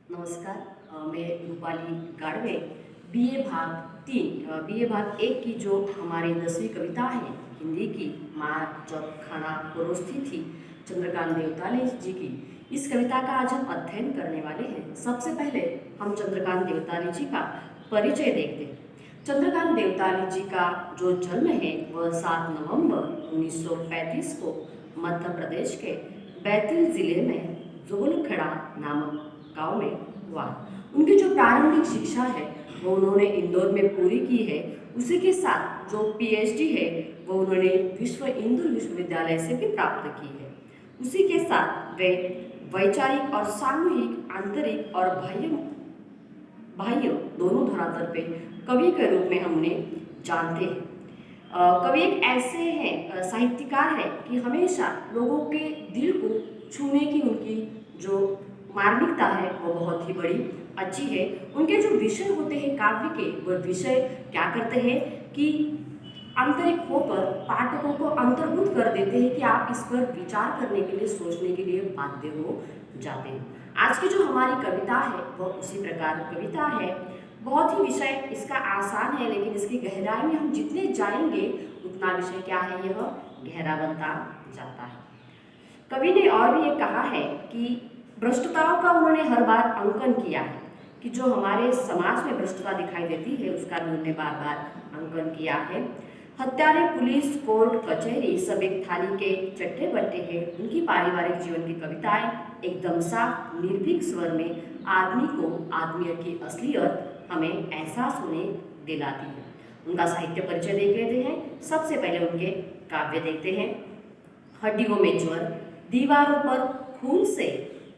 नमस्कार। मैं रूपाली गाड़वे बीए भाग एक की जो हमारी 10वीं कविता है हिंदी की, माँ जब खाना परोसती थी, चंद्रकांत देवताले जी की, इस कविता का आज हम अध्ययन करने वाले हैं। सबसे पहले हम चंद्रकांत देवताले जी का परिचय देखते हैं। चंद्रकांत देवताले जी का जो जन्म है वह 7 नवंबर 1935 को मध्य प्रदेश के बैतूल जिले में जोलखड़ा नामक गांव में हुआ। उनकी जो प्रारंभिक शिक्षा है वो उन्होंने इंदौर में पूरी की है। उसी के साथ जो पीएचडी है वो उन्होंने विश्व हिंदू विश्वविद्यालय से भी प्राप्त की है। उसी के साथ वे वैचारिक और सामूहिक, आंतरिक और बाह्य दोनों धरातल पे कवि के रूप में हमने जानते हैं। कवि एक ऐसे हैं साहित्यकार है कि हमेशा लोगों के दिल को छूने की उनकी जो मार्मिकता है वो बहुत ही बड़ी अच्छी है। उनके जो विषय होते हैं काव्य के, वो विषय क्या करते हैं कि आंतरिक होकर पाठकों को अंतर्भूत कर देते हैं कि आप इस पर विचार करने के लिए, सोचने के लिए बाध्य हो जाते हैं। आज की जो हमारी कविता है वह उसी प्रकार कविता है। बहुत ही विषय इसका आसान है, लेकिन इसकी गहराई में हम जितने जाएंगे उतना विषय क्या है, यह गहरा बनता जाता है। कवि ने और भी ये कहा है कि भ्रष्टताओं का उन्होंने हर बार अंकन किया है कि जो हमारे समाज में भ्रष्टता दिखाई देती है उसका भी उन्होंने बार बार अंकन किया है। हत्यारे, पुलिस, कोर्ट, कचहरी सब एक थाली के चट्टे बट्टे हैं। उनकी पारिवारिक जीवन की कविताएं एकदम साफ निर्भीक स्वर में आदमी को आदमियत की असलियत हमें एहसास होने दिलाती है। उनका साहित्य परिचय देख लेते हैं। सबसे पहले उनके काव्य देखते हैं। हड्डियों में ज्वर, दीवारों पर खून से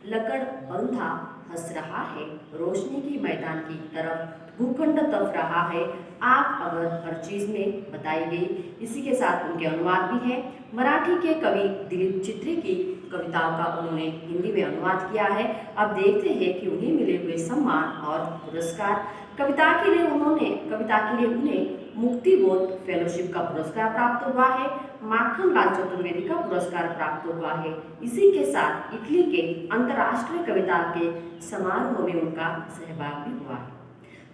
लकड़ बंधा हंस रहा है, रोशनी की मैदान की तरफ भूखंड तप रहा है, आग अगर हर चीज में बताई गई। इसी के साथ उनके अनुवाद भी है। मराठी के कवि दिलीप चित्रे की कविताओं का उन्होंने हिंदी में अनुवाद किया है। अब देखते हैं कि उन्हें मिले हुए सम्मान और पुरस्कार। कविता के लिए उन्हें मुक्ति बोध फेलोशिप का पुरस्कार प्राप्त हुआ है। माखन लाल चतुर्वेदी का पुरस्कार प्राप्त हुआ है। इसी के साथ इटली के अंतर्राष्ट्रीय कविता के समारोह में उनका सहभाग भी हुआ है।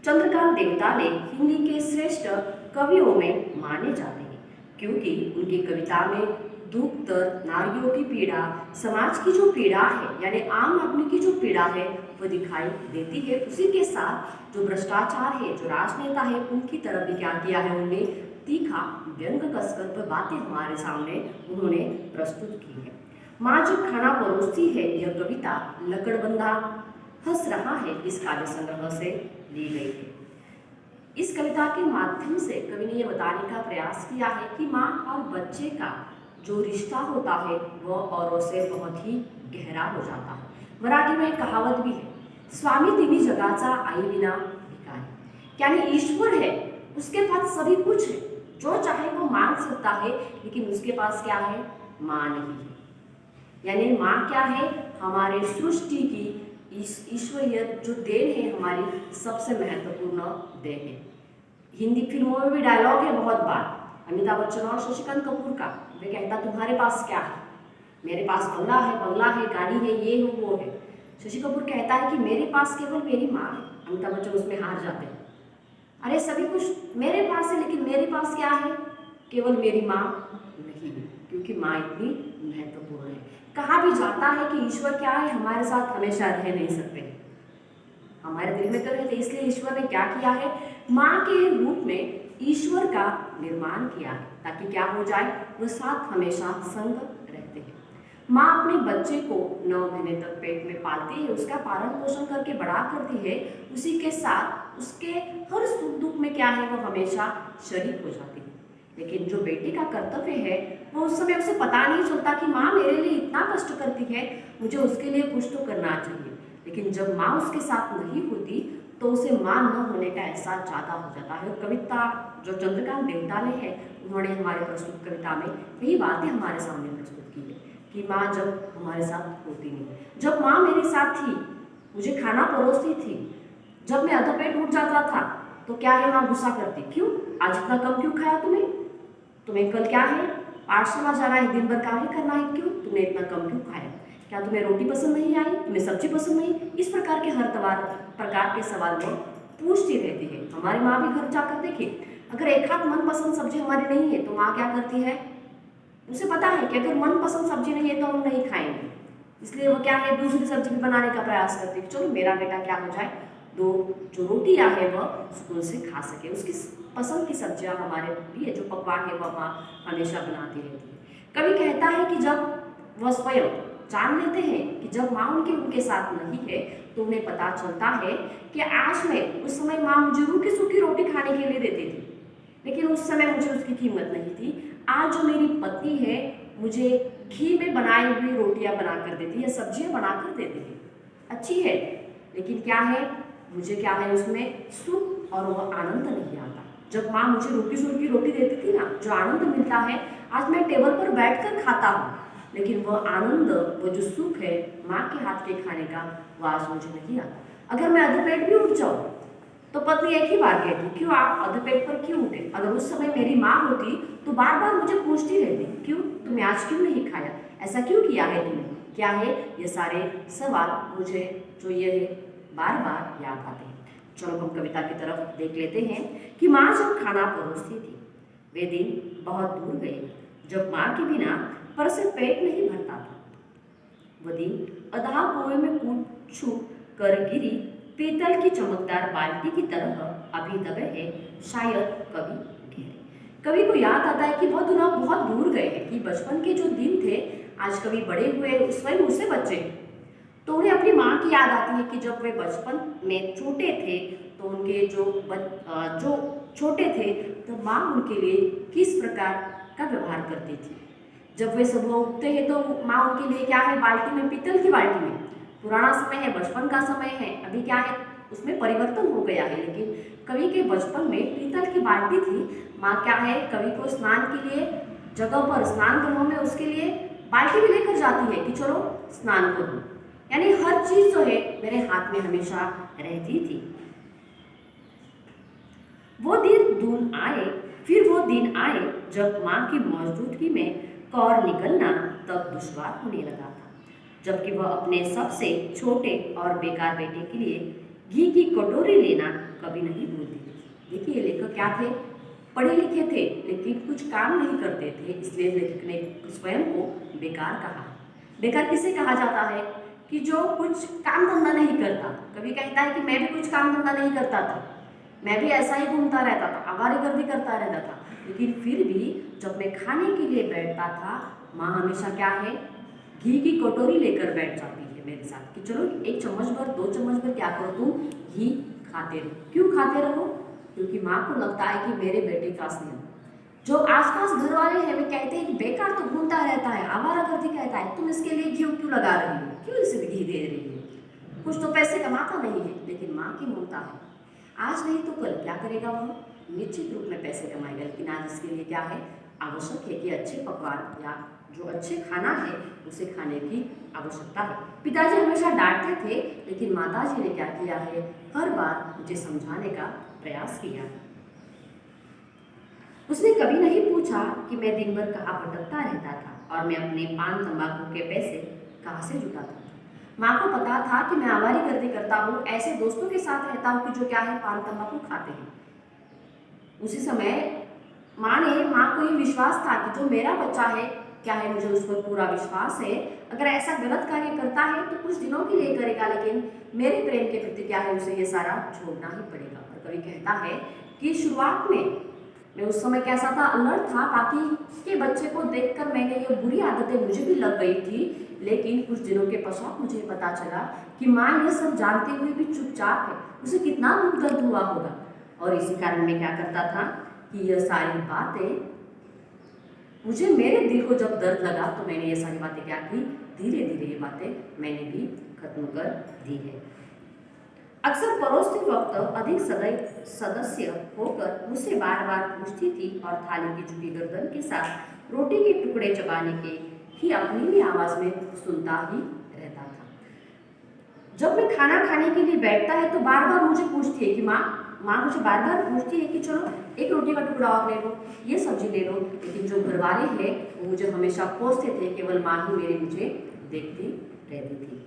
चंद्रकांत देवताले हिंदी के श्रेष्ठ कवियों में माने जाते हैं क्योंकि उनकी कविता में दुख, दर्द, नारियों की पीड़ा, समाज की जो पीड़ा है यानी आम आदमी की जो पीड़ा है वो दिखाई देती है। उसी के साथ जो भ्रष्टाचार है, जो राजनेता है, उनकी तरफ भी क्या किया है, उन्होंने तीखा व्यंग कसकर बातें हमारे सामने उन्होंने प्रस्तुत की है। माँ जो खाना परोसती है, यह कविता लकड़बंधा हंस रहा है इस काव्य संग्रह से ली गई है। इस कविता के माध्यम से कवि ने यह बताने का प्रयास किया है कि माँ और बच्चे का जो रिश्ता होता है वह औरों से बहुत ही गहरा हो जाता है। मराठी में एक कहावत भी है, स्वामी तिन्ही जगाचा आई विना भिकारी, यानी ईश्वर है, उसके पास सभी कुछ है, जो चाहे वो मांग सकता है, लेकिन उसके पास क्या है, माँ नहीं है। यानी माँ क्या है, हमारे सृष्टि की ईश्वरीय जो देन है, हमारी सबसे महत्वपूर्ण देन है। हिंदी फिल्मों में भी डायलॉग है बहुत बार, अमिताभ बच्चन और शशिकांत कपूर का। वे कहता तुम्हारे पास क्या है, मेरे पास बंगला है, गाड़ी है, ये है वो है। शशि कपूर कहता है कि मेरे पास केवल मेरी माँ है। अमिताभ बच्चन उसमें हार जाते हैं, अरे सभी कुछ मेरे पास है लेकिन मेरे पास क्या है, केवल मेरी माँ नहीं है, क्योंकि माँ इतनी महत्वपूर्ण है। कहा भी जाता है कि ईश्वर क्या है, हमारे साथ हमेशा रह नहीं सकते, हमारे दिल में तो रहते, इसलिए ईश्वर ने क्या किया है, माँ के रूप में ईश्वर का निर्माण किया है ताकि क्या हो जाए, वो साथ हमेशा संग रहते हैं। माँ अपने बच्चे को 9 महीने तक पेट में पालती है, उसका पालन पोषण करके बड़ा करती है। उसी के साथ उसके हर सुख दुख में क्या है, वो हमेशा शरीक हो जाती है। लेकिन जो बेटे का कर्तव्य है वो उस समय उसे पता नहीं चलता कि माँ मेरे लिए इतना कष्ट करती है, मुझे उसके लिए कुछ तो करना चाहिए। लेकिन जब माँ उसके साथ नहीं होती तो उसे माँ न होने का एहसास ज़्यादा हो जाता है। और कविता जो चंद्रकांत देवताले है, उन्होंने हमारे प्रस्तुत कविता में यही बातें हमारे सामने प्रस्तुत की है कि माँ जब हमारे साथ होती नहीं, जब माँ मेरे साथ थी, मुझे खाना परोसती थी, जब मैं अधपेट उठ जाता था तो क्या है, माँ गुस्सा करती, क्यों आज इतना कम क्यों खाया तुम्हें कल क्या है, पाठशाला जाना है, दिन भर कार्य करना है, क्यों तुमने इतना कम क्यों खाया। क्या तुम्हें रोटी पसंद नहीं आई, तुम्हें सब्जी पसंद नहीं? इस प्रकार के हर प्रकार के सवाल वो पूछती रहती है। हमारी माँ भी घर जाकर देखे, अगर एक हाथ मनपसंद सब्जी हमारी नहीं है तो माँ क्या करती है, उसे पता है कि अगर मनपसंद सब्जी नहीं है तो हम नहीं खाएंगे, इसलिए वो क्या है दूसरी सब्जी भी बनाने का प्रयास करती है। चलो मेरा बेटा क्या हो जाए, दो जो रोटियां है वह स्कूल से खा सके, उसकी पसंद की सब्जियां हमारे लिए जो पकवान है वह माँ हमेशा बनाती रहती है। कभी कहता है कि जब वह स्वयं जान लेते हैं कि जब माँ उनके साथ नहीं है तो उन्हें पता चलता है कि आज मैं उस समय माँ मुझे रूखी सूखी रोटी खाने के लिए देती थी, लेकिन उस समय मुझे उसकी कीमत नहीं थी। आज जो मेरी पत्नी है मुझे घी में बनाई हुई रोटियां बना कर देती है, सब्जियां बना कर देती है, अच्छी है, लेकिन क्या है, मुझे क्या है उसमें सुख और वह आनंद नहीं आता। जब माँ मुझे रूखी सूखी रोटी देती थी ना, जो आनंद मिलता है, आज मैं टेबल पर बैठकर खाता हूँ, लेकिन वह आनंद, वो जो सुख है माँ के हाथ के खाने का, वह आज मुझे नहीं आता। अगर मैं अधपेट भी उठ जाऊँ तो पत्नी एक ही बार कहती, क्यों आप अधपेट पर क्यों उठे? अगर उस समय मेरी माँ होती तो बार बार मुझे पूछती रहती, क्यों तुमने आज क्यों नहीं खाया, ऐसा क्यों किया है तुमने? क्या है, ये सारे सवाल मुझे जो ये है बार बार याद आते हैं। चलो हम कविता की तरफ देख लेते हैं कि माँ जब खाना परोसती थी, वे दिन बहुत दूर गए जब माँ के बिना पर से पेट नहीं भरता था। वह दिन अधा कुएं में कूद छूट कर गिरी पीतल की चमकदार बाल्टी की तरह अभी दबे है, शायद कभी गहरे। कवि को याद आता है कि वह दिन बहुत दूर गए हैं, कि बचपन के जो दिन थे आज कभी बड़े हुए स्वयं उससे बच्चे, तो उन्हें अपनी माँ की याद आती है कि जब वे बचपन में छोटे थे तो उनके जो छोटे थे तो माँ उनके लिए किस प्रकार का व्यवहार करती थी। जब वे सुबह उठते हैं तो माँ उनके लिए क्या है, बाल्टी में, पीतल की बाल्टी में, पुराना समय है, बचपन का समय है, अभी क्या है उसमें परिवर्तन हो गया है, लेकिन कवि के बचपन में पीतल की बाल्टी थी। माँ क्या है, कवि को स्नान के लिए जगह पर, स्नान गृहों में उसके लिए बाल्टी भी लेकर जाती है कि चलो स्नान करो, यानी हर चीज जो है मेरे हाथ में हमेशा रहती थी। फिर वो दिन आए जब माँ की मौजूदगी में कौर निकलना तब दुश्वार होने लगा था, जबकि वह अपने सबसे छोटे और बेकार बेटे के लिए घी की कटोरी लेना कभी नहीं भूलती थी। देखिए लेखक क्या थे, पढ़े लिखे थे लेकिन कुछ काम नहीं करते थे, इसलिए लेखक ने स्वयं को बेकार कहा। बेकार किसे कहा जाता है, कि जो कुछ काम धंधा नहीं करता। कभी कहता है कि मैं भी कुछ काम धंधा नहीं करता था, मैं भी ऐसा ही घूमता रहता था, आवारागर्दी करता रहता था, लेकिन फिर भी जब मैं खाने के लिए बैठता था, माँ हमेशा क्या है, घी की कटोरी लेकर बैठ जाती है मेरे साथ कि चलो एक चम्मच भर, दो चम्मच भर क्या करो तुम घी खाते रहो। क्यों खाते रहो? क्योंकि माँ को लगता है कि मेरे बेटे का स्नेह, जो आसपास घर वाले हैं वे कहते हैं कि बेकार तो घूमता रहता है, आवारागर्दी कहता है, तुम इसके लिए घी क्यों लगा रही हो, क्यों इसे घी दे रही हो, कुछ तो पैसे कमाता नहीं है। लेकिन माँ की ममता है, आज नहीं तो कल क्या करेगा, वह निश्चित रूप में पैसे कमाएगा, लेकिन आज इसके लिए क्या है, आवश्यक है कि अच्छे पकवान या जो अच्छे खाना है उसे खाने की आवश्यकता है। पिताजी हमेशा डांटते थे, लेकिन माताजी ने क्या किया है, हर बार मुझे समझाने का प्रयास किया। उसने कभी नहीं पूछा कि मैं दिन भर कहाँ भटकता रहता था और मैं अपने पान तंबाकू के पैसे कहाँ से जुटाता था। माँ को पता था कि मैं आवारागर्दी करता हूँ, ऐसे दोस्तों के साथ रहता हूँ कि जो क्या है, पान तंबाकू खाते हैं। उसी समय माँ को ये विश्वास था कि जो मेरा बच्चा है क्या है, मुझे उस पर पूरा विश्वास है, अगर ऐसा गलत कार्य करता है तो कुछ दिनों के लिए करेगा, लेकिन मेरे प्रेम के प्रति क्या है, उसे ये सारा छोड़ना ही पड़ेगा। और कवि कहता है कि शुरुआत में मैं उस समय कैसा था, अलर्ट था, बाकी के बच्चे को देखकर मैंने ये बुरी आदतें मुझे भी लग गई थी, लेकिन कुछ दिनों के पश्चात मुझे पता चला कि माँ ये सब जानते हुए भी चुपचाप है, उसे कितना दुख दर्द हुआ होगा। और इसी कारण मैं क्या करता था कि यह सारी बातें मुझे, मेरे दिल को जब दर्द लगा तो मैंने ये सारी बातें क्या की, धीरे धीरे ये बातें मैंने भी खत्म कर दी है। अक्सर परोसते वक्त अधिक सदस्य होकर मुझसे बार बार पूछती थी और थाली की झुकी गर्दन के साथ रोटी के टुकड़े चबाने के ही अपनी भी आवाज में सुनता ही रहता था। जब मैं खाना खाने के लिए बैठता है तो बार बार मुझे पूछती है कि माँ मुझे बार बार पूछती है कि चलो एक रोटी का टुकड़ा और ले लो, ये सब्जी ले लो, लेकिन जो घर वाले हैं वो मुझे हमेशा कोसते थे, केवल माँ ही मेरी मुझे देखती रहती थी।